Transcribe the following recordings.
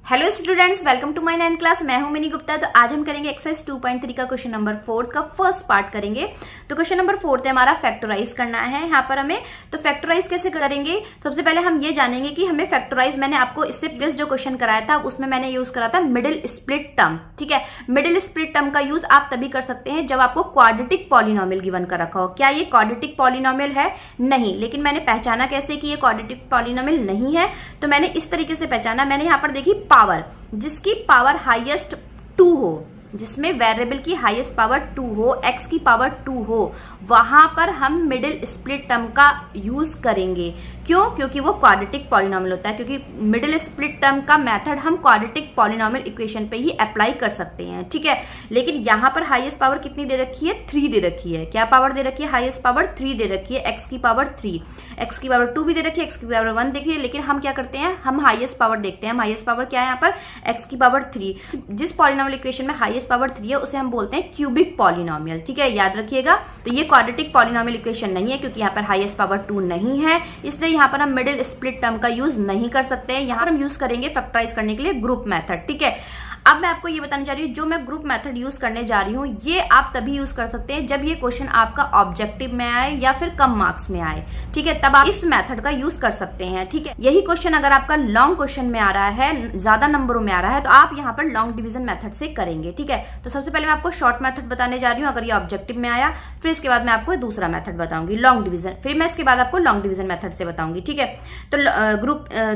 Hello students, welcome to my 9th class. मैं हूं mini Gupta. तो आज हम करेंगे एक्सरसाइज 2.3 का क्वेश्चन नंबर 4 का फर्स्ट पार्ट करेंगे। तो क्वेश्चन नंबर 4 है हमारा फैक्टराइज करना है यहाँ पर हमें। तो फैक्टराइज कैसे करेंगे, सबसे पहले हम ये जानेंगे कि हमें फैक्टराइज, मैंने आपको इससे प्रीवियस जो क्वेश्चन कराया था उसमें मैंने यूज करा था मिडिल स्प्लिट टर्म। ठीक है, मिडिल स्प्लिट टर्म का यूज आप तभी कर सकते हैं जब आपको क्वाड्रेटिक पॉलिनोमियल गिवन कर रखा हो। क्या ये क्वाड्रेटिक पॉलिनोमियल है? नहीं। लेकिन मैंने पहचाना कैसे कि ये क्वाड्रेटिक पॉलिनोमियल नहीं है? तो मैंने इस तरीके से पहचाना, मैंने यहाँ पर देखी पावर, जिसकी पावर हाईएस्ट 2 हो, जिसमें वेरिएबल की हाईएस्ट पावर 2 हो, x की पावर 2 हो, वहां पर हम मिडिल स्प्लिट टर्म का यूज करेंगे। क्यों? क्योंकि वो क्वाड्रेटिक पॉलिनोमियल होता है। क्योंकि मिडिल स्प्लिट टर्म का मेथड हम क्वाड्रेटिक पॉलिनोमियल इक्वेशन पे ही अप्लाई कर सकते हैं। ठीक है, लेकिन यहां पर हाईएस्ट पावर कितनी दे रखी है? 3 दे रखी है। क्या पावर दे रखी है? हाईएस्ट पावर 3 दे रखी है, x की पावर 3, x की पावर 2 भी दे रखी है, x की पावर 1 देखिए। लेकिन हम क्या करते हैं, हम हाईएस्ट पावर देखते हैं। हाईएस्ट पावर क्या है यहाँ पर? x की पावर 3। जिस पॉलिनोमियल इक्वेशन में हाईएस्ट पावर 3 है उसे हम बोलते हैं क्यूबिक पॉलिनोमियल। ठीक है, याद रखिएगा। तो ये क्वाड्रेटिक पॉलिनोमियल इक्वेशन नहीं है, क्योंकि यहाँ पर हाईएस्ट पावर 2 नहीं है, इसलिए यहाँ पर हम मिडिल स्प्लिट टर्म का यूज नहीं कर सकते हैं। यहाँ पर हम यूज करेंगे फैक्टराइज करने के लिए ग्रुप मेथड। ठीक है, अब मैं आपको ये बताने जा रही हूँ, जो मैं ग्रुप मेथड यूज करने जा रही हूँ ये आप तभी यूज कर सकते हैं जब ये क्वेश्चन आपका ऑब्जेक्टिव में आए या फिर कम मार्क्स में आए। ठीक है, तब आप इस मेथड का यूज कर सकते हैं। ठीक है, यही क्वेश्चन अगर आपका लॉन्ग क्वेश्चन में आ रहा है, ज्यादा नंबरों में आ रहा है, तो आप यहाँ पर लॉन्ग डिवीजन मेथड से करेंगे। ठीक है, तो सबसे पहले मैं आपको शॉर्ट मेथड बताने जा रही हूँ अगर ये ऑब्जेक्टिव में आया, फिर इसके बाद मैं आपको दूसरा मेथड बताऊंगी लॉन्ग डिवीजन, फिर मैं इसके बाद आपको लॉन्ग डिवीजन मेथड से बताऊंगी। ठीक है,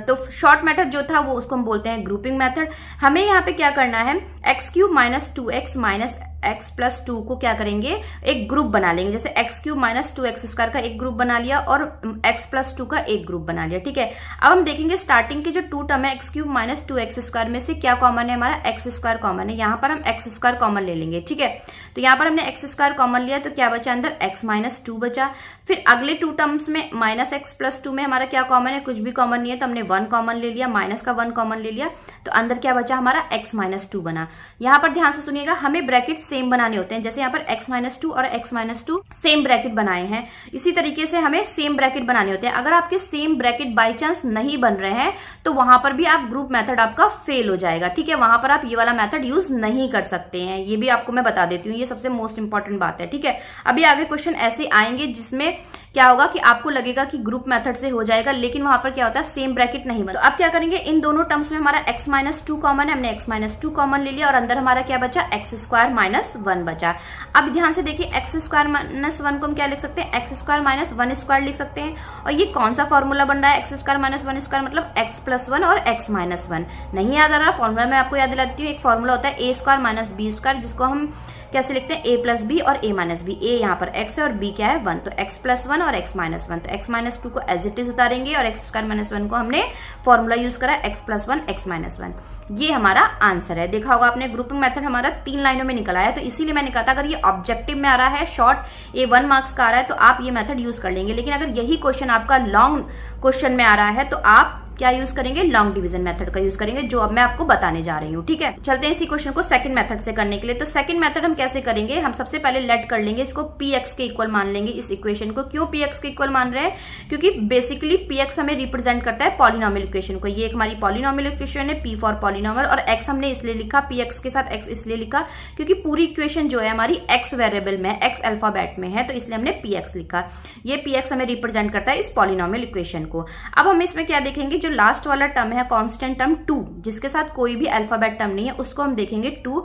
तो शॉर्ट मेथड जो था वो उसको हम बोलते हैं ग्रुपिंग मेथड। हमें यहाँ पे क्या करना है, x³ minus 2x minus x plus 2 को क्या करेंगे, एक ग्रुप बना लेंगे। जैसे x³ माइनस 2x² का एक ग्रुप बना लिया और x प्लस 2 का एक ग्रुप बना लिया। ठीक है, अब हम देखेंगे स्टार्टिंग के जो 2 टर्म है x³ माइनस 2x² में से क्या कॉमन है, हमारा x² कॉमन है। यहाँ पर हम x² कॉमन ले लेंगे। ठीक है, तो यहाँ पर हमने x² कॉमन लिया तो क्या बचा अंदर, x माइनस 2 बचा। फिर अगले 2 टर्म्स में माइनस x प्लस 2 में हमारा क्या कॉमन है, कुछ भी कॉमन नहीं है, तो हमने 1 कॉमन ले लिया, माइनस का 1 कॉमन ले लिया, तो अंदर क्या बचा हमारा x माइनस 2 बना। यहाँ पर ध्यान से सुनिएगा, हमें ब्रैकेट सेम बनाने होते हैं। जैसे यहाँ पर x माइनस 2 और x माइनस 2 सेम ब्रैकेट बनाए हैं, इसी तरीके से हमें सेम ब्रैकेट बनाने होते हैं। अगर आपके सेम ब्रैकेट बाय चांस नहीं बन रहे हैं तो वहां पर भी आप ग्रुप मेथड आपका फेल हो जाएगा। ठीक है, वहां पर आप ये वाला मेथड यूज नहीं कर सकते हैं, ये भी आपको मैं बता देती हूँ, ये सबसे मोस्ट इंपॉर्टेंट बात है। ठीक है, अभी आगे क्वेश्चन ऐसे आएंगे जिसमें क्या होगा कि आपको लगेगा कि ग्रुप मेथड से हो जाएगा, लेकिन वहां पर क्या होता है, सेम ब्रैकेट नहीं बनता। तो अब क्या करेंगे, इन दोनों टर्म्स में हमारा x माइनस 2 कॉमन है, हमने x माइनस 2 कॉमन ले लिया और अंदर हमारा क्या बचा, x² माइनस 1 बचा। अब ध्यान से देखिए, x² माइनस 1 को हम क्या लिख सकते हैं, x² माइनस 1² लिख सकते हैं। और ये कौन सा फॉर्मूला बन रहा है, x² माइनस 1² मतलब x प्लस 1 और x माइनस 1। नहीं याद आ रहा फॉर्मूला, मैं आपको याद दिलाती हूँ। एक फॉर्मूला होता है a² माइनस b², जिसको हम कैसे लिखते हैं, a प्लस बी और a माइनस बी। a यहाँ पर x है और b क्या है, 1, तो x प्लस 1 और x माइनस 1। तो x माइनस 2 को एज इट इज उतारेंगे और x² माइनस 1 को हमने फॉर्मूला यूज करा x प्लस 1 x माइनस 1। ये हमारा आंसर है। देखा होगा आपने, ग्रुपिंग मेथड हमारा 3 लाइनों में निकल आया। तो इसीलिए मैंने कहा था अगर ये ऑब्जेक्टिव में आ रहा है, शॉर्ट ये 1 मार्क्स का आ रहा है, तो आप ये मेथड यूज कर लेंगे। लेकिन अगर यही क्वेश्चन आपका लॉन्ग क्वेश्चन में आ रहा है तो आप क्या यूज करेंगे, लॉन्ग डिवीजन मेथड का यूज करेंगे, जो अब मैं आपको बताने जा रही हूँ। ठीक है, चलते हैं इसी क्वेश्चन को सेकंड मेथड से करने के लिए। तो सेकंड मेथड हम कैसे करेंगे, हम सबसे पहले लेट कर लेंगे, इसको px के इक्वल मान लेंगे इस इक्वेशन को। क्यों px के इक्वल मान रहे हैं, क्योंकि बेसिकली px हमें रिप्रेजेंट करता है पॉलिनोमियल इक्वेशन को। ये एक हमारी पॉलिनोमियल इक्वेशन है, p फॉर पॉलिनोमियल, और x हमने इसलिए लिखा, px के साथ x इसलिए लिखा क्योंकि पूरी इक्वेशन जो है हमारी x वेरिएबल में, x अल्फाबेट में है, तो इसलिए हमने px लिखा। ये px हमें रिप्रेजेंट करता है इस पॉलिनोमियल इक्वेशन को। अब हम इसमें क्या देखेंगे, जो लास्ट वाला टर्म है कांस्टेंट टर्म 2, जिसके साथ कोई भी अल्फाबेट टर्म नहीं है, उसको हम देखेंगे 2।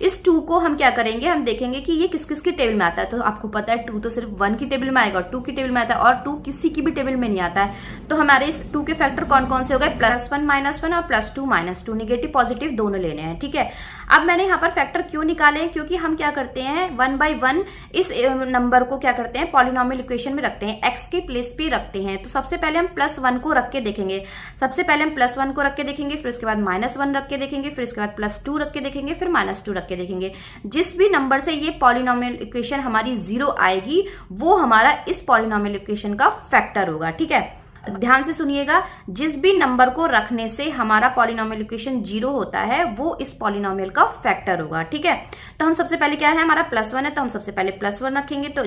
इस 2 को हम क्या करेंगे, हम देखेंगे कि ये किस किस की टेबल में आता है। तो आपको पता है 2 तो सिर्फ 1 की टेबल में आएगा और 2 की टेबल में आता है, और 2 किसी की भी टेबल में नहीं आता है। तो हमारे इस 2 के फैक्टर कौन कौन से हो गए, +1 -1 और +2 -2, निगेटिव पॉजिटिव दोनों लेने हैं। ठीक है, अब मैंने यहाँ पर फैक्टर क्यों निकाले, क्योंकि हम क्या करते हैं 1 बाय 1 इस नंबर को क्या करते हैं, पॉलिनोमियल इक्वेशन में रखते हैं, x के प्लेस पे रखते हैं। तो सबसे पहले हम +1 को रख के देखेंगे, सबसे पहले हम +1 को रख के देखेंगे, फिर उसके बाद -1 रख के देखेंगे, फिर उसके बाद +2 रख के देखेंगे, फिर -2 रख के देखेंगे। जिस भी नंबर से ये पॉलिनोमियल इक्वेशन हमारी 0 आएगी वो हमारा इस पॉलिनोमियल इक्वेशन का फैक्टर होगा। ठीक है, ध्यान से सुनिएगा, जिस भी नंबर को रखने से हमारा पॉलिनोमियल इक्वेशन 0 होता है वो इस पॉलिनोमियल का फैक्टर होगा। ठीक है, तो हम सबसे पहले क्या है, हमारा +1 है तो हम सबसे पहले +1 रखेंगे। तो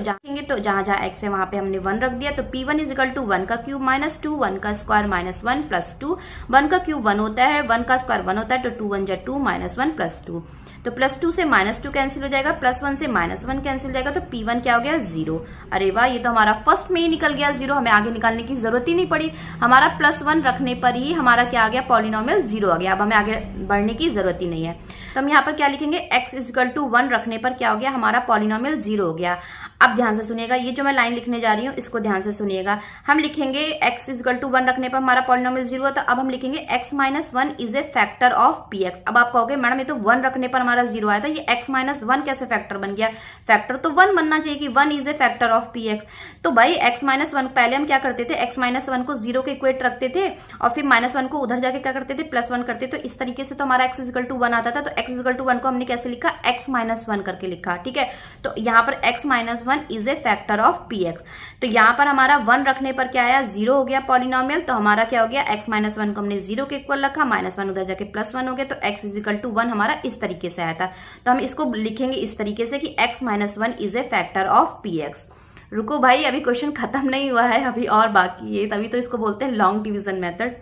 जहां जहां x है वहां पे हमने 1 रख दिया। तो p1 = 1 का क्यूब -2, 1 का स्क्वायर -1 +2, 1 का क्यूब 1 होता है, 1 का स्क्वायर 1 होता है, तो 2 1 = 2 -1 +2। तो +2 से -2 कैंसिल हो जाएगा, +1 से -1 कैंसिल हो जाएगा, तो p1 क्या हो गया 0। अरे वाह, ये तो हमारा फर्स्ट में ही निकल गया 0, हमें आगे निकालने की जरूरत ही नहीं पड़ी। हमारा +1 रखने पर ही हमारा क्या आ गया, पॉलिनोमियल 0 आ गया। अब हमें आगे बढ़ने की जरूरत ही नहीं है। तो हम यहाँ पर क्या लिखेंगे, x = 1 रखने पर क्या हो गया, हमारा पॉलिनोमियल 0 हो गया। अब ध्यान से सुनिएगा, ये जो मैं लाइन लिखने जा रही हूँ इसको ध्यान से सुनिएगा। हम लिखेंगे x = 1 रखने पर हमारा पॉलिनोमियल 0 होता है। अब हम लिखेंगे x - 1 is a factor of px। अब आप कहोगे मैडम ये तो 1 रखने पर हमारा 0 आया था, ये x - 1 कैसे फैक्टर बन गया? फैक्टर तो 1 बनना चाहिए कि 1 is a factor of px। तो भाई x - 1 पहले हम क्या करते थे, x - 1 को 0 के इक्वेट रखते थे और फिर -1 को उधर जाके क्या करते थे, +1 करते। तो इस तरीके से तो हमारा x = 1 आता था। तो x = 1 को हमने कैसे लिखा, x - 1 करके लिखा। ठीक है, तो यहाँ पर x - 1 is a factor of px। तो यहाँ पर हमारा 1 रखने पर क्या आया, 0 हो गया पॉलिनोमियल। तो हमारा क्या हो गया, x - 1 को हमने 0 के इक्वल रखा, -1 उधर जाके +1 हो गया, तो x = 1 हमारा इस तरीके से आया था। तो हम इसको लिखेंगे इस तरीके से कि x - 1 is a factor of px। रुको भाई, अभी क्वेश्चन खत्म नहीं हुआ है, अभी और बाकी है, तभी तो इसको बोलते हैं लॉन्ग डिवीजन मेथड।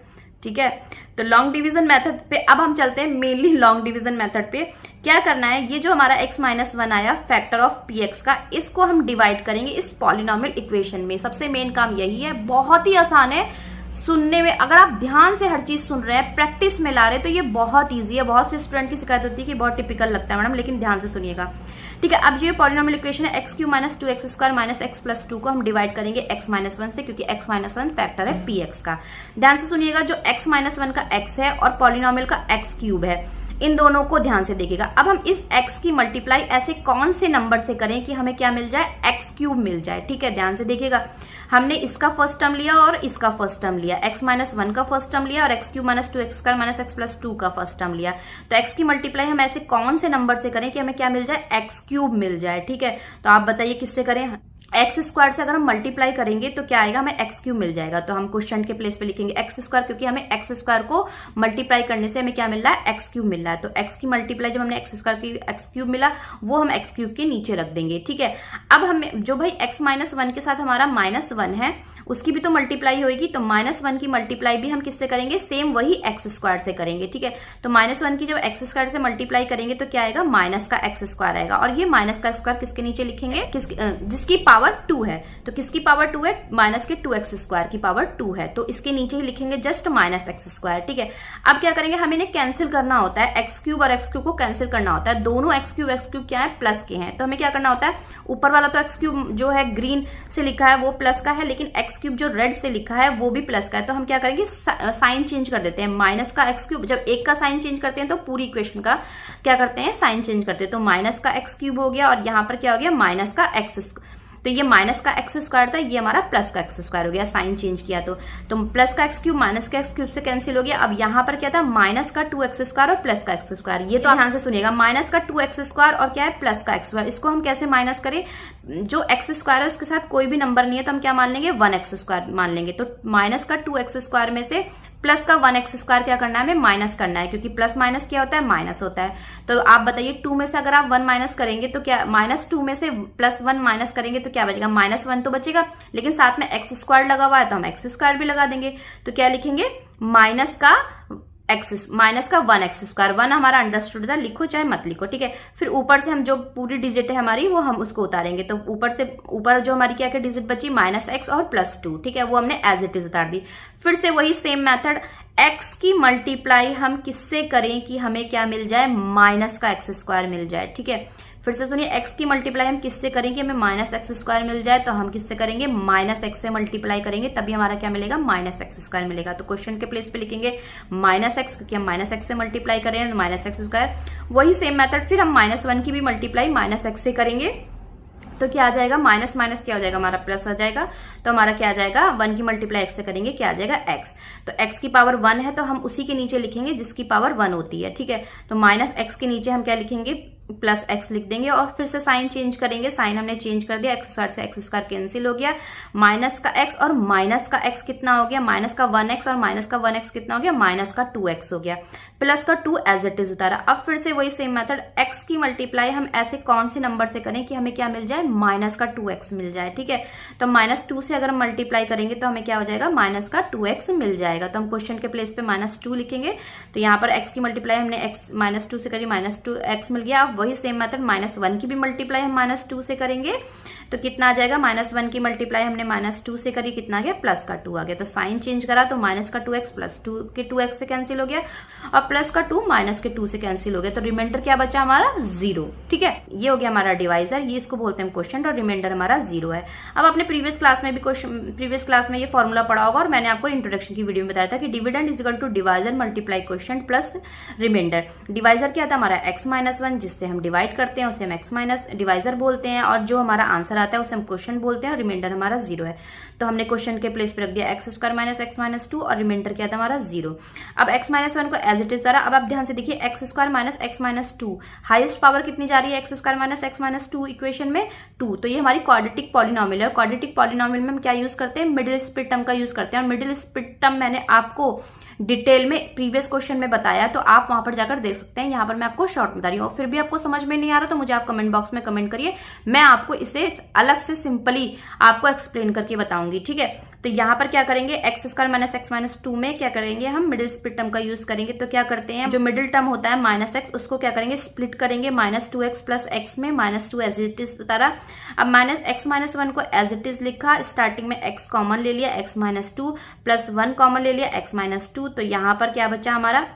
ठीक है, तो लॉन्ग डिवीजन मेथड पे अब हम चलते हैं। मेनली लॉन्ग डिवीजन मेथड पे क्या करना है, ये जो हमारा x - 1 आया फैक्टर ऑफ px का, इसको हम डिवाइड करेंगे इस पॉलिनोमियल इक्वेशन में। सबसे मेन काम यही है, बहुत ही आसान है सुनने में। अगर आप ध्यान से हर चीज सुन रहे हैं, प्रैक्टिस में ला रहे हैं, तो ये बहुत ईजी है। बहुत से स्टूडेंट की शिकायत होती है कि बहुत टिपिकल लगता है मैडम, लेकिन ध्यान से सुनिएगा। ठीक है, अब ये पॉलिनोमियल इक्वेशन है, x³ - 2x² - x + 2 को हम डिवाइड करेंगे x - 1 से, क्योंकि x - 1 फैक्टर है px का। ध्यान से सुनिएगा, जो x - 1 का x है और पॉलिनोमियल का x³ है, इन दोनों को ध्यान से देखिएगा। अब हम इस x की मल्टीप्लाई ऐसे कौन से नंबर से करें कि हमें क्या मिल जाए, x³ मिल जाए। ठीक है, ध्यान से देखिएगा, हमने इसका फर्स्ट टर्म लिया और इसका फर्स्ट टर्म लिया, x - 1 का फर्स्ट टर्म लिया और x³ - 2x² - x + 2 का फर्स्ट टर्म लिया। तो x की मल्टीप्लाई हम ऐसे कौन से नंबर से करें कि हमें क्या मिल जाए, x³ मिल जाए। ठीक है, तो आप बताइए किससे करें, x² से अगर हम मल्टीप्लाई करेंगे तो क्या आएगा, हमें x³ मिल जाएगा। तो हम क्वेश्चन के प्लेस पे लिखेंगे x², क्योंकि हमें x² को मल्टीप्लाई करने से हमें क्या मिल रहा है, x³ मिल रहा है। तो x की मल्टीप्लाई जब हमने x² की x³ मिला, वो हम x³ के नीचे रख देंगे। ठीक है, अब हमें जो भाई x - 1 के साथ हमारा -1 है, उसकी भी तो मल्टीप्लाई होगी। तो -1 की मल्टीप्लाई भी हम किससे करेंगे, सेम वही x² से करेंगे। ठीक है, तो -1 की जब x² से मल्टीप्लाई करेंगे तो क्या आएगा, माइनस का x² आएगा। और ये माइनस का स्क्वायर किसके नीचे लिखेंगे, जिसकी पावर 2 है। तो किसकी पावर 2 है, माइनस के 2x² की पावर 2 है, तो इसके नीचे ही लिखेंगे जस्ट -x²। ठीक है, अब क्या करेंगे, हमें इन्हें कैंसिल करना होता है, x³ और x³ को कैंसिल करना होता है। दोनों x³ क्या है, प्लस के हैं। तो हमें क्या करना होता है, ऊपर वाला तो x³ जो है ग्रीन से लिखा है वो प्लस का है, लेकिन x³ जो रेड से लिखा है वो भी प्लस का है। तो हम क्या करेंगे, साइन चेंज कर देते हैं, माइनस का x³। जब एक का साइन चेंज करते हैं तो पूरी इक्वेशन का क्या करते हैं, साइन चेंज करते हैं। तो माइनस का x³ हो गया और यहाँ पर क्या हो गया, माइनस का x²। तो ये माइनस का x² था, ये हमारा प्लस का x² हो गया, साइन चेंज किया तो प्लस का x³ माइनस का x³ से कैंसिल हो गया। अब यहाँ पर क्या था, माइनस का 2x² और प्लस का x²। ये तो ध्यान से सुनिएगा, माइनस का 2x² और क्या है, प्लस का x²। इसको हम कैसे माइनस करें, जो x² है उसके साथ कोई भी नंबर नहीं है तो हम क्या मान लेंगे, 1x² मान लेंगे। तो माइनस का 2x² में से प्लस का 1x² क्या करना है, हमें माइनस करना है, क्योंकि प्लस माइनस क्या होता है, माइनस होता है। तो आप बताइए 2 में से अगर आप 1 माइनस करेंगे तो क्या, -2 में से +1 माइनस करेंगे तो क्या बचेगा, -1 तो बचेगा, लेकिन साथ में x² लगा हुआ है तो हम x² भी लगा देंगे। तो क्या लिखेंगे, माइनस का 1x²। 1 हमारा अंडरस्टूड था, लिखो चाहे मत लिखो। ठीक है, फिर ऊपर से हम जो पूरी डिजिट है हमारी वो हम उसको उतारेंगे। तो ऊपर जो हमारी क्या क्या डिजिट बची, -x और +2। ठीक है, वो हमने एज इट इज उतार दी। फिर से वही सेम मेथड, x की मल्टीप्लाई हम किससे करें कि हमें क्या मिल जाए, माइनस का x² मिल जाए। ठीक है, फिर से सुनिए, x की मल्टीप्लाई हम किससे करेंगे, हमें -x² मिल जाए। तो हम किससे करेंगे, -x से मल्टीप्लाई करेंगे, तभी हमारा क्या मिलेगा, -x² मिलेगा। तो क्वेश्चन के प्लेस पे लिखेंगे -x, क्योंकि हम -x से मल्टीप्लाई करें, -x²। वही सेम मेथड फिर हम -1 की भी मल्टीप्लाई -x से करेंगे, तो क्या आ जाएगा, माइनस माइनस क्या हो जाएगा, हमारा प्लस आ जाएगा। तो हमारा क्या आ जाएगा, 1 की मल्टीप्लाई x से करेंगे, क्या आ जाएगा, x। तो x की पावर 1 है तो हम उसी के नीचे लिखेंगे जिसकी पावर 1 होती है। ठीक है, तो -x के नीचे हम क्या लिखेंगे, प्लस एक्स लिख देंगे और फिर से साइन चेंज करेंगे। साइन हमने चेंज कर दिया, एक्स स्क्वायर से एक्स स्क्वायर कैंसिल हो गया, माइनस का एक्स और माइनस का एक्स कितना हो गया, माइनस का 1x और माइनस का 1x कितना हो गया, माइनस का 2x हो गया, प्लस का 2 एज इट इज उतारा। अब फिर से वही सेम मेथड, x की मल्टीप्लाई हम ऐसे कौन से नंबर से करें कि हमें क्या मिल जाए, माइनस का 2x मिल जाए। ठीक है, तो -2 से अगर हम मल्टीप्लाई करेंगे तो हमें क्या हो जाएगा, माइनस का 2x मिल जाएगा। तो हम क्वेश्चन के प्लेस पे -2 लिखेंगे। तो यहाँ पर x की मल्टीप्लाई हमने x -2 से करी, -2x मिल गया। अब वही सेम मेथड -1 की भी मल्टीप्लाई हम -2 से करेंगे तो कितना आ जाएगा, -1 की मल्टीप्लाई हमने -2 से करी, कितना आ गया, प्लस का 2 आ गया। तो साइन चेंज करा तो माइनस का 2x प्लस 2 के 2x से कैंसिल हो गया और प्लस का 2 माइनस के 2 से कैंसिल हो गया। तो रिमाइंडर क्या बचा हमारा, 0। ठीक है, ये हो गया हमारा डिवाइजर, ये इसको बोलते हैं क्वेश्चन, और रिमाइंडर हमारा 0 है। अब आपने प्रीवियस क्लास में ये फॉर्मूला पढ़ा होगा और मैंने आपको इंट्रोडक्शन की वीडियो में बताया था कि dividend is equal to divisor multiply question plus remainder. Divisor क्या था हमारा x-1, जिससे हम डिवाइड करते हैं उसे हम x माइनस डिवाइजर बोलते हैं, और जो हमारा आंसर आता है उसे हम क्वेश्चन बोलते हैं, और रिमाइंडर हमारा 0 है। तो हमने क्वेश्चन के प्लेस पे रख दिया x² माइनस x माइनस 2 और रिमाइंडर क्या था हमारा 0। अब x-1 को एज इट इज द्वारा, अब आप ध्यान से देखिए x² minus x minus 2, highest power कितनी जा रही है, x² minus x minus 2 equation में 2। तो ये हमारी क्वाड्रेटिक पॉलिनोमियल है, और क्वाड्रेटिक पॉलिनोमियल में हम क्या यूज करते हैं, मिडिल स्प्लिट टर्म का यूज करते हैं। और मिडिल स्प्लिट टर्म मैंने आपको डिटेल में प्रीवियस क्वेश्चन में बताया, तो आप वहां पर जाकर देख सकते हैं। यहाँ पर मैं आपको शॉर्ट बता रही हूँ, और फिर भी आपको समझ में नहीं आ रहा तो मुझे आप कमेंट बॉक्स में कमेंट करिए, मैं आपको इसे अलग से सिंपली आपको एक्सप्लेन करके बताऊंगी। ठीक है, तो यहाँ पर क्या करेंगे, x² माइनस x माइनस 2 में क्या करेंगे, हम मिडिल स्प्लिट टर्म का यूज करेंगे। तो क्या करते हैं, जो मिडिल टर्म होता है -x, उसको क्या करेंगे, स्प्लिट करेंगे -2x प्लस x में, -2 एज इट इज बता रहा। अब x-1 को एज इट इज लिखा, स्टार्टिंग में x कॉमन ले लिया, x माइनस 2 प्लस 1 कॉमन ले लिया, x माइनस 2। तो यहाँ पर क्या बचा हमारा,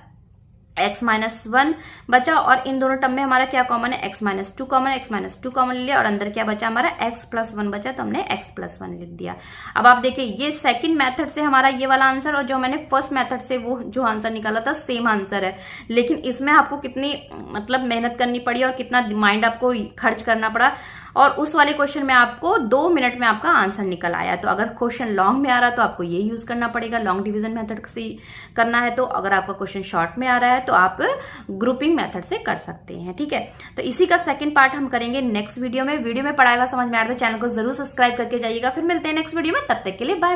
x-1 बचा, और इन दोनों टर्म में हमारा क्या कॉमन है, x-2 कॉमन, x-2 कॉमन ले लिया, और अंदर क्या बचा हमारा, x+1 बचा, तो हमने x+1 लिख दिया। अब आप देखिए, ये सेकंड मेथड से हमारा ये वाला आंसर, और जो मैंने फर्स्ट मेथड से वो जो आंसर निकाला था सेम आंसर है, लेकिन इसमें आपको कितनी मतलब मेहनत करनी पड़ी और कितना माइंड आपको खर्च करना पड़ा, और उस वाले क्वेश्चन में आपको 2 मिनट में आपका आंसर निकल आया। तो अगर क्वेश्चन लॉन्ग में आ रहा है तो आपको ये यूज करना पड़ेगा, लॉन्ग डिवीजन मेथड से करना है। तो अगर आपका क्वेश्चन शॉर्ट में आ रहा है तो आप ग्रुपिंग मेथड से कर सकते हैं। ठीक है, तो इसी का सेकंड पार्ट हम करेंगे नेक्स्ट वीडियो में। वीडियो में पढ़ाया हुआ समझ में आ रहा है तो चैनल को जरूर सब्सक्राइब करके जाइएगा। फिर मिलते हैं नेक्स्ट वीडियो में, तब तक के लिए बाय।